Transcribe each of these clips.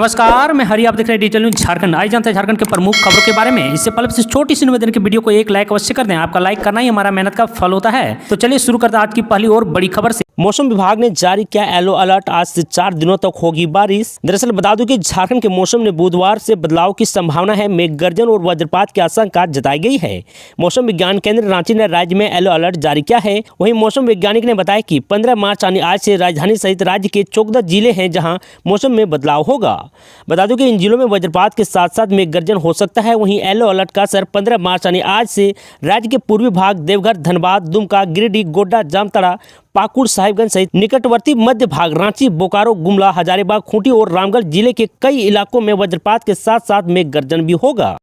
नमस्कार, मैं हरि, आप देख रहे हैं डिजिटल न्यूज झारखंड। आज जानते हैं झारखंड के प्रमुख खबरों के बारे में। इससे पहले इस छोटी सी निवेदन की वीडियो को एक लाइक अवश्य कर दें। आपका लाइक करना ही हमारा मेहनत का फल होता है। तो चलिए शुरू करते हैं आज की पहली और बड़ी खबर से। मौसम विभाग ने जारी किया येलो अलर्ट, आज से 4 दिनों तक होगी बारिश। दरअसल बता दूं कि झारखंड के मौसम में बुधवार से बदलाव की संभावना है। मेघ गर्जन और वज्रपात की आशंका जताई गई है। मौसम विज्ञान केंद्र रांची ने राज्य में येलो अलर्ट जारी किया है। वहीं मौसम वैज्ञानिक ने बताया कि 15 मार्च यानी आज से राजधानी सहित राज्य के 14 जिले हैं जहां मौसम में बदलाव होगा। बता दूं कि इन जिलों में वज्रपात के साथ साथ मेघ गर्जन हो सकता है। वहीं येलो अलर्ट का असर 15 मार्च यानी आज से राज्य के पूर्वी भाग देवघर, धनबाद, दुमका, गिरिडीह, गोड्डा, जामताड़ा, पाकुड़, साहिबगंज सहित निकटवर्ती मध्य भाग रांची, बोकारो, गुमला, हजारीबाग, खूंटी और रामगढ़ जिले के कई इलाकों में वज्रपात के साथ साथ मेघ गर्जन भी होगा।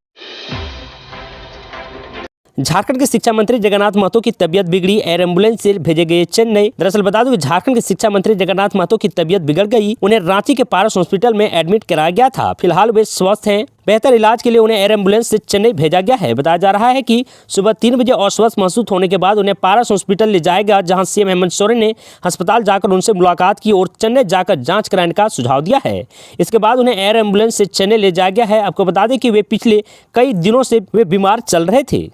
झारखंड के शिक्षा मंत्री जगन्नाथ महतो की तबीयत बिगड़ी, एयर एम्बुलेंस से भेजे गए चेन्नई। दरअसल बता दूं कि झारखंड के शिक्षा मंत्री जगन्नाथ महतो की तबीयत बिगड़ गई। उन्हें रांची के पारस हॉस्पिटल में एडमिट कराया गया था। फिलहाल वे स्वस्थ हैं। बेहतर इलाज के लिए उन्हें एयर एम्बुलेंस से चेन्नई भेजा गया है। बताया जा रहा है कि सुबह 3 बजे अस्वस्थ महसूस होने के बाद उन्हें पारस हॉस्पिटल ले जाया गया, जहां सीएम हेमंत सोरेन ने अस्पताल जाकर उनसे मुलाकात की और चेन्नई जाकर जांच कराने का सुझाव दिया है। इसके बाद उन्हें एयर एम्बुलेंस से चेन्नई ले जाया गया है। आपको बता दें कि वे पिछले कई दिनों से वे बीमार चल रहे थे।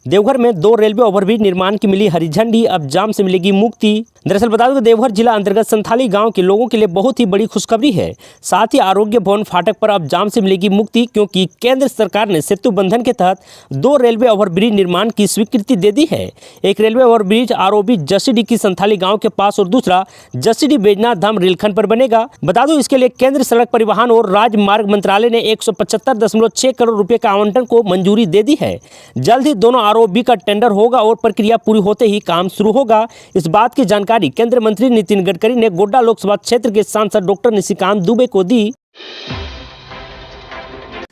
देवघर में 2 रेलवे ओवरब्रिज निर्माण की मिली हरी झंडी, अब जाम से मिलेगी मुक्ति। दरअसल बता दूं कि देवघर जिला अंतर्गत संथाली गांव के लोगों के लिए बहुत ही बड़ी खुशखबरी है। साथ ही आरोग्य भवन फाटक पर अब जाम से मिलेगी मुक्ति, क्योंकि केंद्र सरकार ने सेतु बंधन के तहत 2 रेलवे ओवरब्रिज निर्माण की स्वीकृति दे दी है। एक रेलवे ओवरब्रिज आरओबी जसीडीह की संथाली गाँव के पास और दूसरा जसीडीह बैजनाथ धाम रेलखंड पर बनेगा। बता दूं इसके लिए केंद्र सड़क परिवहन और राजमार्ग मंत्रालय ने 175.6 करोड़ रुपए का आवंटन को मंजूरी दे दी है। जल्द ही दोनों आरओबी का टेंडर होगा और प्रक्रिया पूरी होते ही काम शुरू होगा। इस बात की जानकारी केंद्रीय मंत्री नितिन गडकरी ने गोड्डा लोकसभा क्षेत्र के सांसद डॉक्टर निशिकांत दुबे को दी।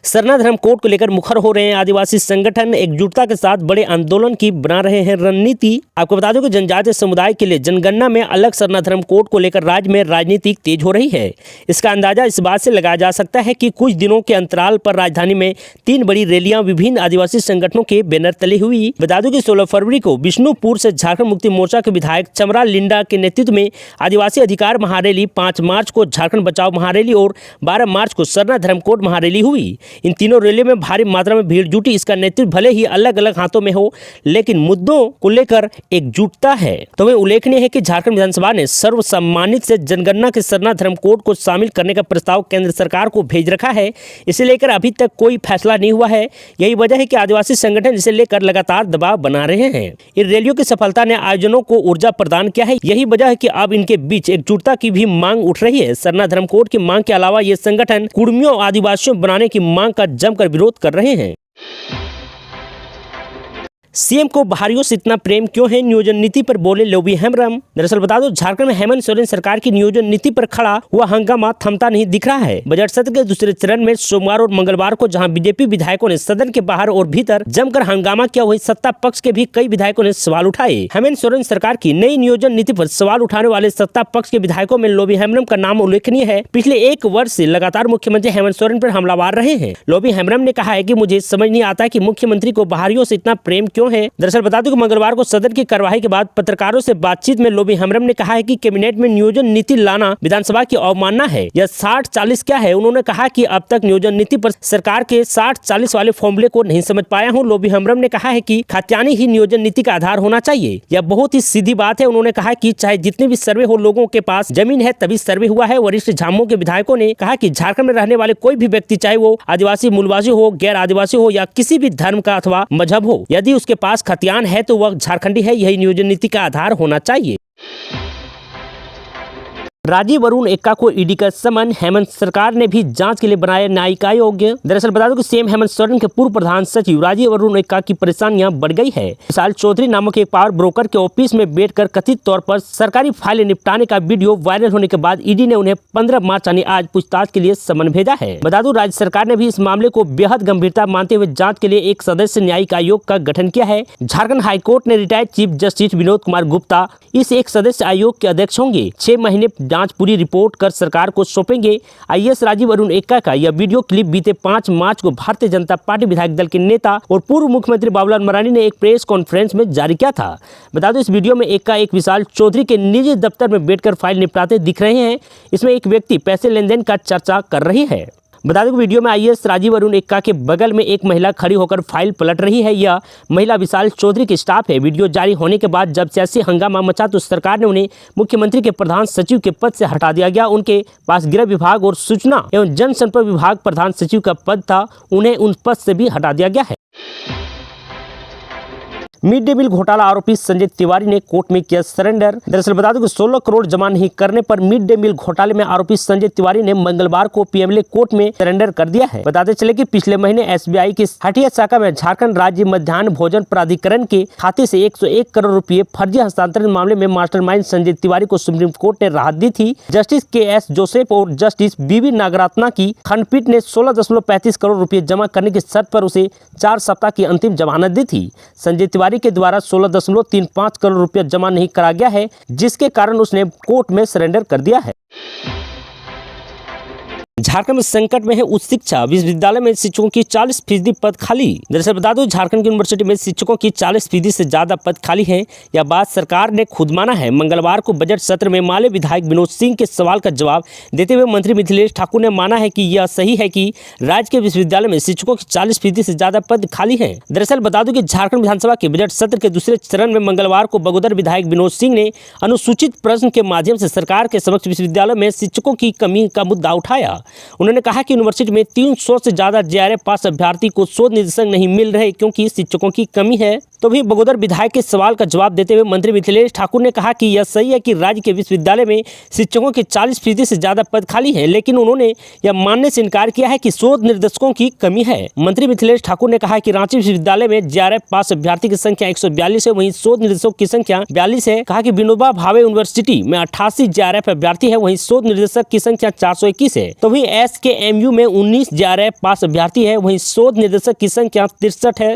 सरना धर्म कोड को लेकर मुखर हो रहे हैं आदिवासी संगठन, एकजुटता के साथ बड़े आंदोलन की बना रहे हैं रणनीति। आपको बता दूं कि जनजातीय समुदाय के लिए जनगणना में अलग सरना धर्म कोड को लेकर राज्य में राजनीति तेज हो रही है। इसका अंदाजा इस बात से लगाया जा सकता है कि कुछ दिनों के अंतराल पर राजधानी में 3 बड़ी रैलियां विभिन्न आदिवासी संगठनों के बैनर तले हुई। बता दूं कि 16 फरवरी को विष्णुपुर से झारखंड मुक्ति मोर्चा के विधायक चमरा लिंडा के नेतृत्व में आदिवासी अधिकार महारैली, 5 मार्च को झारखंड बचाओ महारैली और 12 मार्च को सरना धर्म कोड महारैली हुई। इन तीनों रैलियों में भारी मात्रा में भीड़ जुटी। इसका नेतृत्व भले ही अलग अलग हाथों में हो, लेकिन मुद्दों को लेकर एकजुटता है। तो वह उल्लेखनीय है कि झारखंड विधानसभा ने सर्वसम्मानित से जनगणना के सरना धर्म कोड को शामिल करने का प्रस्ताव केंद्र सरकार को भेज रखा है। इसे लेकर अभी तक कोई फैसला नहीं हुआ है। यही वजह है कि आदिवासी संगठन इसे लेकर लगातार दबाव बना रहे हैं। इन रैलियों की सफलता ने आयोजनों को ऊर्जा प्रदान किया है। यही वजह है कि अब इनके बीच एकजुटता की भी मांग उठ रही है। सरना धर्म कोड की मांग के अलावा ये संगठन कुर्मियों आदिवासियों बनाने की मांग का जमकर विरोध कर रहे हैं। सीएम को बाहरियों से इतना प्रेम क्यों है, नियोजन नीति पर बोले लोबी हेम्ब्रम। दरअसल बता दो झारखंड में हेमंत सोरेन सरकार की नियोजन नीति पर खड़ा हुआ हंगामा थमता नहीं दिख रहा है। बजट सत्र के दूसरे चरण में सोमवार और मंगलवार को जहां बीजेपी विधायकों ने सदन के बाहर और भीतर जमकर हंगामा किया, वही सत्ता पक्ष के भी कई विधायकों ने सवाल उठाए। हेमंत सोरेन सरकार की नई नियोजन नीति पर सवाल उठाने वाले सत्ता पक्ष के विधायकों में लोबी हेम्ब्रम का नाम उल्लेखनीय है। पिछले 1 वर्ष से लगातार मुख्यमंत्री हेमंत सोरेन पर हमलावर रहे हैं। लोबी हेम्ब्रम ने कहा है कि मुझे समझ नहीं आता कि मुख्यमंत्री को बाहरियों से इतना प्रेम क्यों है। दरअसल बता दूं कि मंगलवार को सदन की कार्यवाही के बाद पत्रकारों से बातचीत में लोबी हेम्ब्रम ने कहा है कि कैबिनेट में नियोजन नीति लाना विधानसभा की अवमानना है। यह 60-40 क्या है। उन्होंने कहा कि अब तक नियोजन नीति पर सरकार के 60-40 वाले फॉर्मूले को नहीं समझ पाया हूं। लोबी हेम्ब्रम ने कहा है कि खाद्यान्नी ही नियोजन नीति का आधार होना चाहिए। यह बहुत ही सीधी बात है। उन्होंने कहा कि चाहे जितने भी सर्वे हो, लोगों के पास जमीन है तभी सर्वे हुआ है। वरिष्ठ झामुमो के विधायकों ने कहा कि झारखंड में रहने वाले कोई भी व्यक्ति, चाहे वो आदिवासी, मूलवासी हो, गैर आदिवासी हो या किसी भी धर्म का अथवा मजहब हो, यदि उसके पास खतियान है तो वह झारखंडी है। यही नियोजन नीति का आधार होना चाहिए। राजीव अरुण एक्का को ईडी का समन, हेमंत सरकार ने भी जांच के लिए बनाया न्यायिक आयोग। दरअसल बता दूं कि सीएम हेमंत सोरेन के पूर्व प्रधान सचिव राजीव अरुण एक्का की परेशानियां बढ़ गई है। विशाल चौधरी नामक एक पावर ब्रोकर के ऑफिस में बैठकर कथित तौर पर सरकारी फाइलें निपटाने का वीडियो वायरल होने के बाद ईडी ने उन्हें 15 मार्च यानी आज पूछताछ के लिए समन भेजा है। बता दूं राज्य सरकार ने भी इस मामले को बेहद गंभीरता मानते हुए जाँच के लिए एक सदस्य न्यायिक आयोग का गठन किया है। झारखंड हाईकोर्ट ने retired chief justice Vinod Kumar Gupta इस एक सदस्य आयोग के अध्यक्ष होंगे। 6 महीने जांच पूरी रिपोर्ट कर सरकार को सौंपेंगे। आईएएस राजीव अरुण एक्का का यह वीडियो क्लिप बीते 5 मार्च को भारतीय जनता पार्टी विधायक दल के नेता और पूर्व मुख्यमंत्री बाबूलाल मरांडी ने एक प्रेस कॉन्फ्रेंस में जारी किया था। बता दो इस वीडियो में एक्का एक विशाल चौधरी के निजी दफ्तर में बैठकर फाइल निपटाते दिख रहे हैं। इसमें एक व्यक्ति पैसे लेन देन का चर्चा कर रही है। बता दें कि वीडियो में आईएएस राजीव अरुण एक्का के बगल में एक महिला खड़ी होकर फाइल पलट रही है। यह महिला विशाल चौधरी की स्टाफ है। वीडियो जारी होने के बाद जब सियासी हंगामा मचा तो सरकार ने उन्हें मुख्यमंत्री के प्रधान सचिव के पद से हटा दिया गया। उनके पास गृह विभाग और सूचना एवं जनसंपर्क विभाग प्रधान सचिव का पद था, उन्हें उन पद से भी हटा दिया गया है। मिड डे मील घोटाला आरोपी संजय तिवारी ने कोर्ट में किया सरेंडर। दरअसल बता दूं कि 16 करोड़ जमा नहीं करने पर मिड डे मील घोटाले में आरोपी संजय तिवारी ने मंगलवार को पीएमएलए कोर्ट में सरेंडर कर दिया है। बताते चले कि पिछले महीने एसबीआई की हटिया शाखा में झारखंड राज्य मध्याह्न भोजन प्राधिकरण के खाते से 101 करोड़ रुपए फर्जी हस्तांतरण मामले में मास्टरमाइंड संजय तिवारी को सुप्रीम कोर्ट ने राहत दी थी। जस्टिस KS जोसेफ और जस्टिस BB नागरत्ना की खंडपीठ ने 16.35 करोड़ रुपए जमा करने की शर्त पर उसे 4 सप्ताह की अंतिम जमानत दी थी। संजय तिवारी के द्वारा 16.35 करोड़ रुपया जमा नहीं करा गया है, जिसके कारण उसने कोर्ट में सरेंडर कर दिया है। झारखंड में संकट में है उच्च शिक्षा, विश्वविद्यालय में शिक्षकों की 40% पद खाली। दरअसल बता दो झारखंड की यूनिवर्सिटी में शिक्षकों की 40% से ज्यादा पद खाली हैं। यह बात सरकार ने खुद माना है। मंगलवार को बजट सत्र में माले विधायक विनोद सिंह के सवाल का जवाब देते हुए मंत्री मिथिलेश ठाकुर ने माना है कि यह सही है कि राज्य के विश्वविद्यालय में शिक्षकों की 40% से ज्यादा पद खाली है। दरअसल बता दो कि झारखंड विधानसभा के बजट सत्र के दूसरे चरण में मंगलवार को बगोदर विधायक विनोद सिंह ने अनुसूचित प्रश्न के माध्यम से सरकार के समक्ष विश्वविद्यालय में शिक्षकों की कमी का मुद्दा उठाया। उन्होंने कहा कि यूनिवर्सिटी में 300 से ज्यादा JRF पास अभ्यर्थी को शोध निदेशक नहीं मिल रहे क्योंकि शिक्षकों की कमी है। तो भी बगोदर विधायक के सवाल का जवाब देते हुए मंत्री मिथिलेश ठाकुर ने कहा कि यह सही है कि राज्य के विश्वविद्यालय में शिक्षकों के 40% से ज्यादा पद खाली है, लेकिन उन्होंने यह मानने से इनकार किया है कि शोध निर्देशकों की कमी है। मंत्री मिथिलेश ठाकुर ने कहा कि रांची विश्वविद्यालय में JRF पास अभ्यर्थी की संख्या 142 है, वहीं शोध निर्देशकों की संख्या 42 है। कहा कि विनोबा भावे यूनिवर्सिटी में 88 JRF अभ्यर्थी है, वहीं शोध निर्देशक की संख्या 421 है। तो वहीं SKMU में 19 JRF पास अभ्यर्थी है, वहीं शोध निर्देशक की संख्या 63 है।